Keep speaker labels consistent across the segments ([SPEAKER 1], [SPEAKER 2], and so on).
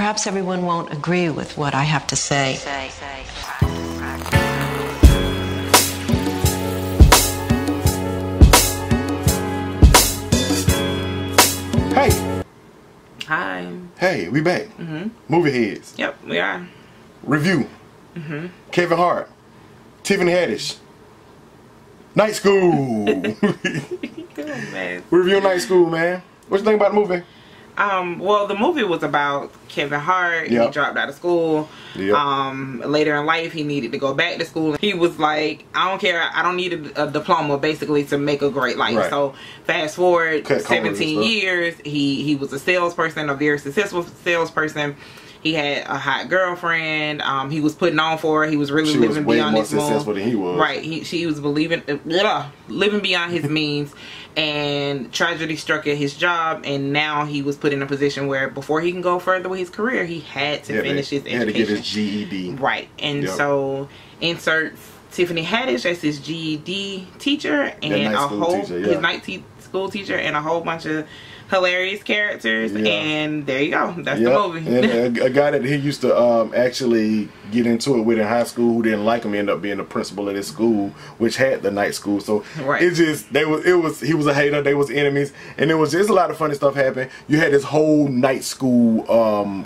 [SPEAKER 1] Perhaps everyone won't agree with what I have to say.
[SPEAKER 2] Hey.
[SPEAKER 3] Hi.
[SPEAKER 2] Hey, we back. Movie heads.
[SPEAKER 3] Yep, we are.
[SPEAKER 2] Review. Kevin Hart. Tiffany Haddish. Night School.
[SPEAKER 3] Man.
[SPEAKER 2] Review Night School, man. What you think about the movie?
[SPEAKER 3] Well, the movie was about Kevin Hart.
[SPEAKER 2] Yep.
[SPEAKER 3] He dropped out of school.
[SPEAKER 2] Yep.
[SPEAKER 3] Later in life, he needed to go back to school. He was like, I don't care. I don't need a diploma, basically, to make a great life.
[SPEAKER 2] Right.
[SPEAKER 3] So, fast forward
[SPEAKER 2] Cut
[SPEAKER 3] 17 years. He was a salesperson, a very successful salesperson. He had a hot girlfriend. He was putting on for her. He was really living beyond his means.
[SPEAKER 2] Successful than he was.
[SPEAKER 3] Right. She was living beyond his means, and tragedy struck at his job. And now he was put in a position where, before he can go further with his career, he had to finish his education.
[SPEAKER 2] He had to get his GED.
[SPEAKER 3] Right. And so insert Tiffany Haddish as his GED teacher and his night school teacher and a whole bunch of hilarious characters, and there you go. That's the movie.
[SPEAKER 2] And a guy that he used to actually get into it with in high school, who didn't like him, ended up being the principal of this school, which had the night school. So it just he was a hater. They was enemies, and it was just a lot of funny stuff happened. You had this whole night school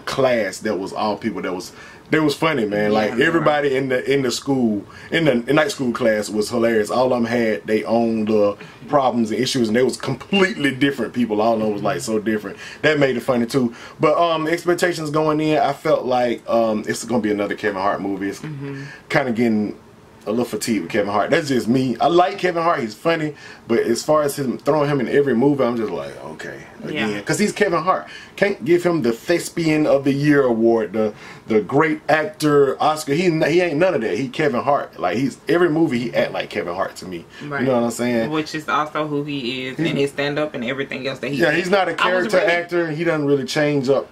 [SPEAKER 2] class that was all people that was. They was funny, man. Like everybody in the school, in the night school class was hilarious. All of them had their own problems and issues, and they was completely different people. All of them was like so different. That made it funny too. But expectations going in, I felt like it's gonna be another Kevin Hart movie. It's kind of getting a little fatigued with Kevin Hart. That's just me. I like Kevin Hart. He's funny, but as far as him throwing him in every movie, I'm just like, okay, again, because he's Kevin Hart. Can't give him the Thespian of the Year award, the great actor Oscar. He ain't none of that. He Kevin Hart. Like every movie he act like Kevin Hart to me. Right. You know what I'm saying?
[SPEAKER 3] Which is also who he is, and his stand up and everything else that he. Yeah,
[SPEAKER 2] he's not a character actor. He doesn't really change up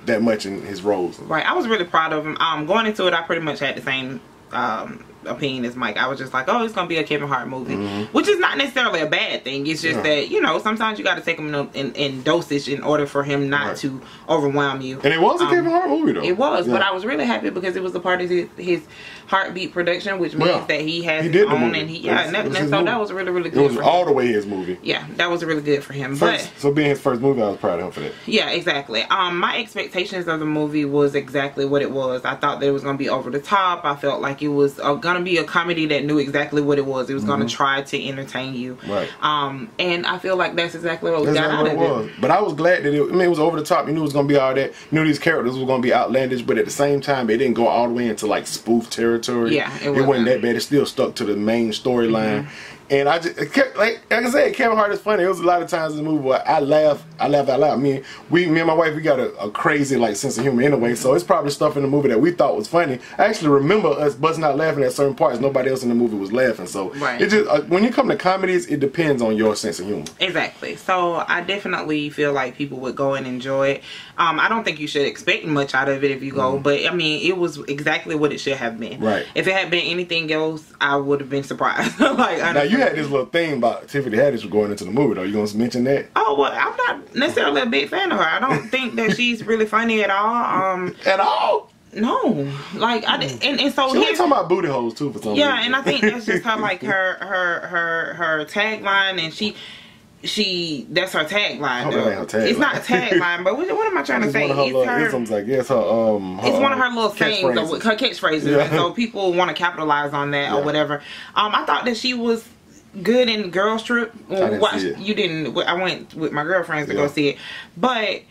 [SPEAKER 2] that much in his roles.
[SPEAKER 3] Right. I was really proud of him. Going into it, I pretty much had the same opinion as Mike. I was just like, oh, it's gonna be a Kevin Hart movie, which is not necessarily a bad thing. It's just that, you know, sometimes you got to take him in dosage in order for him not to overwhelm you.
[SPEAKER 2] And it was a Kevin Hart movie though.
[SPEAKER 3] It was, but I was really happy because it was a part of his Heartbeat production, which means that he has his own, and so that was really, really good.
[SPEAKER 2] It was all the way his movie.
[SPEAKER 3] Yeah, that was really good for him.
[SPEAKER 2] So being his first movie, I was proud of him for that.
[SPEAKER 3] Yeah, exactly. My expectations of the movie was exactly what it was. I thought that it was going to be over the top. I felt like it was going to be a comedy that knew exactly what it was. It was going to try to entertain you. Right. And I feel like that's exactly what we got out of it.
[SPEAKER 2] But I was glad that it was over the top. You knew it was going to be all that. You knew these characters were going to be outlandish, but at the same time, it didn't go all the way into like spoof territory.
[SPEAKER 3] Yeah,
[SPEAKER 2] it wasn't that bad. It still stuck to the main storyline. And I just, like I said, Kevin Hart is funny. It was a lot of times in the movie where I laughed out loud. Me and my wife, we got a crazy like sense of humor anyway. So it's probably stuff in the movie that we thought was funny. I actually remember us busting out laughing at certain parts. Nobody else in the movie was laughing. So it just when you come to comedies, it depends on your sense of humor.
[SPEAKER 3] Exactly. So I definitely feel like people would go and enjoy it. I don't think you should expect much out of it if you go, but I mean, it was exactly what it should have been. Right. If it had been anything else, I would have been surprised. Like,
[SPEAKER 2] now you had this little thing about Tiffany Haddish going into the movie though. You gonna mention that?
[SPEAKER 3] Oh well, I'm not necessarily a big fan of her. I don't think that she's really funny at all. At all? No, like I did, and so
[SPEAKER 2] she talking about booty holes too for some reason.
[SPEAKER 3] Yeah, and I think that's just her like her tagline, and she that's her tagline. It's not a tagline, but what am I trying to say?
[SPEAKER 2] It's one of her
[SPEAKER 3] little things, her catchphrases, and so people want to capitalize on that or whatever. I thought that she was good in Girls Trip. You didn't. I went with my girlfriends to go see it, but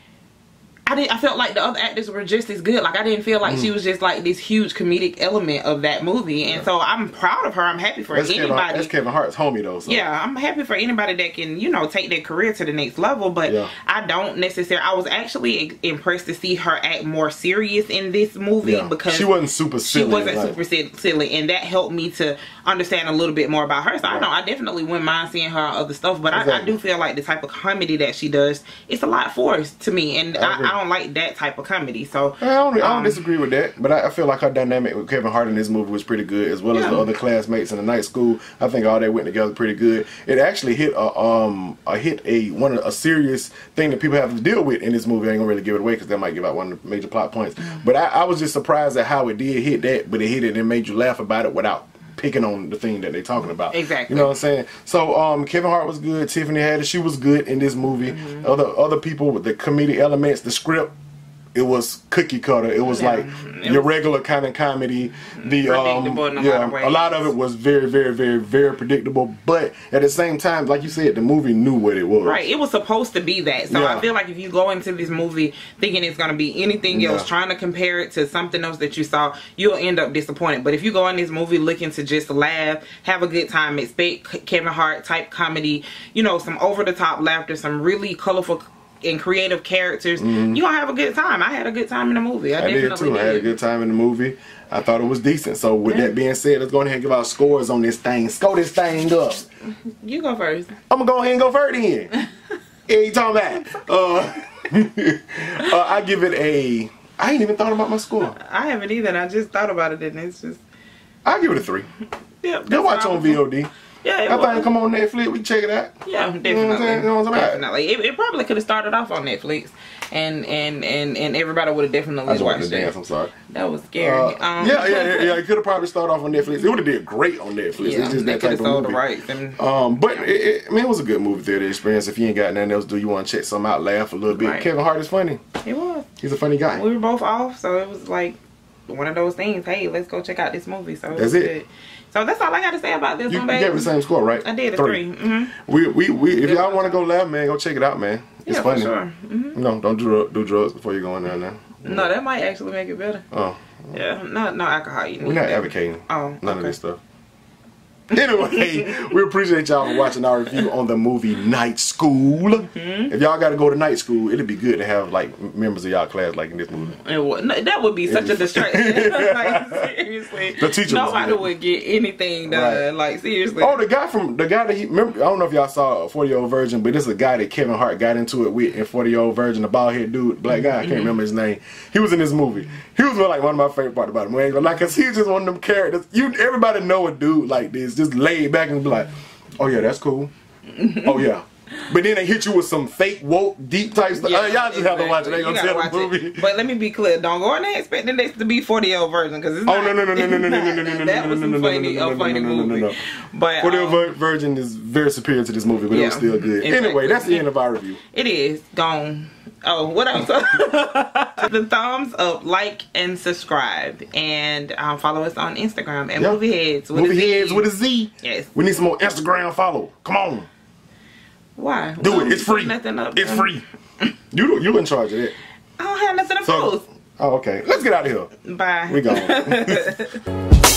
[SPEAKER 3] I felt like the other actors were just as good. Like I didn't feel like she was just like this huge comedic element of that movie, and so I'm proud of her. I'm happy for anybody.
[SPEAKER 2] That's Kevin Hart's homie though. So.
[SPEAKER 3] Yeah, I'm happy for anybody that can, you know, take their career to the next level. But I don't necessarily. I was actually impressed to see her act more serious in this movie because
[SPEAKER 2] she wasn't super silly.
[SPEAKER 3] She wasn't super silly, and that helped me to understand a little bit more about her. So I definitely wouldn't mind seeing her other stuff, but I do feel like the type of comedy that she does, it's a lot forced to me, and I don't like that type of comedy. So
[SPEAKER 2] I don't disagree with that, but I feel like her dynamic with Kevin Hart in this movie was pretty good, as well as the other classmates in the night school. I think all they went together pretty good. It actually hit a serious thing that people have to deal with in this movie. I ain't gonna really give it away because that might give out one of the major plot points. But I was just surprised at how it did hit that, but it hit it and made you laugh about it without picking on the thing that they're talking about.
[SPEAKER 3] Exactly.
[SPEAKER 2] You know what I'm saying? So Kevin Hart was good. Tiffany Haddish, she was good in this movie. Other people with the comedic elements, the script, it was cookie cutter. It was like your regular kind of comedy. A lot of it was very, very, very, very predictable. But at the same time, like you said, the movie knew what it was.
[SPEAKER 3] Right. It was supposed to be that. So I feel like if you go into this movie thinking it's going to be anything else, trying to compare it to something else that you saw, you'll end up disappointed. But if you go in this movie looking to just laugh, have a good time, expect Kevin Hart type comedy, you know, some over the top laughter, some really colorful and creative characters, you gonna have a good time. I had a good time in the movie. I definitely
[SPEAKER 2] did too. I had a good time in the movie. I thought it was decent. So with that being said, let's go ahead and give out scores on this thing. Score this thing up.
[SPEAKER 3] You go first.
[SPEAKER 2] I'm gonna go ahead and go first then. Yeah, you talking about? I give it a. I ain't even thought about my score.
[SPEAKER 3] I haven't either. I just thought about it, and it's just.
[SPEAKER 2] I give it a 3.
[SPEAKER 3] Yeah.
[SPEAKER 2] Go watch on V.O.D.
[SPEAKER 3] Yeah,
[SPEAKER 2] I think come on Netflix, we can check it out.
[SPEAKER 3] Yeah, definitely. Definitely. It probably could have started off on Netflix, and everybody would have definitely watched it.
[SPEAKER 2] Dance, I'm sorry.
[SPEAKER 3] That was scary.
[SPEAKER 2] Yeah. It could have probably started off on Netflix. It would have did great on Netflix.
[SPEAKER 3] Yeah,
[SPEAKER 2] it's just that type of movie.
[SPEAKER 3] Rights
[SPEAKER 2] but it was a good movie theater experience. If you ain't got nothing else to do, you want to check something out, laugh a little bit. Right. Kevin Hart is funny.
[SPEAKER 3] He was.
[SPEAKER 2] He's a funny guy.
[SPEAKER 3] We were both off, so it was like one of those things. Hey, let's go check out this movie. So
[SPEAKER 2] that's it. Good.
[SPEAKER 3] So that's all I got to say about this one, baby.
[SPEAKER 2] You gave it the same score, right?
[SPEAKER 3] I did, a 3.
[SPEAKER 2] If y'all want to go laugh, man, go check it out, man. It's funny.
[SPEAKER 3] For sure.
[SPEAKER 2] No, don't do drugs before you go in there now.
[SPEAKER 3] No, that might actually make it better. Oh. Yeah, no alcohol.
[SPEAKER 2] We're not advocating none of this stuff.
[SPEAKER 4] Anyway, we appreciate y'all for watching our review on the movie Night School. If y'all got to go to night school, it'd be good to have like members of y'all class like in this movie.
[SPEAKER 3] That would be such a distraction. Like, seriously,
[SPEAKER 4] the teacher
[SPEAKER 3] nobody would get anything done. Right. Like seriously.
[SPEAKER 4] Oh, the guy that he remember. I don't know if y'all saw a 40-Year-Old Virgin, but this is a guy that Kevin Hart got into it with in 40-Year-Old Virgin. The bald head dude, black guy. I can't remember his name. He was in this movie. He was like one of my favorite parts about him. Like, cause he's just one of them characters. Everybody know a dude like this, just laid back and be like, oh yeah, that's cool. Oh yeah. But then they hit you with some fake woke deep type stuff.
[SPEAKER 3] Yeah,
[SPEAKER 4] y'all just have to watch it. They gonna tell the movie.
[SPEAKER 3] But let me be clear. Don't go in there expecting this to be 40-Year-Old Virgin because it's not.
[SPEAKER 4] Oh no.
[SPEAKER 3] That was a funny movie. But
[SPEAKER 4] 40-Year-Old Virgin is very superior to this movie, but it was still good. Exactly. Anyway, that's the end of our review.
[SPEAKER 3] It is gone. Oh, what else? The thumbs up, like, and subscribe, and follow us on Instagram at Movie Heads with
[SPEAKER 4] a Z.
[SPEAKER 3] Yes.
[SPEAKER 4] We need some more Instagram follow. Come on.
[SPEAKER 3] Why?
[SPEAKER 4] Do it. It's free. It's free. You in charge of it.
[SPEAKER 3] I don't have nothing to post.
[SPEAKER 4] Oh, okay. Let's get out of here.
[SPEAKER 3] Bye.
[SPEAKER 4] We gone.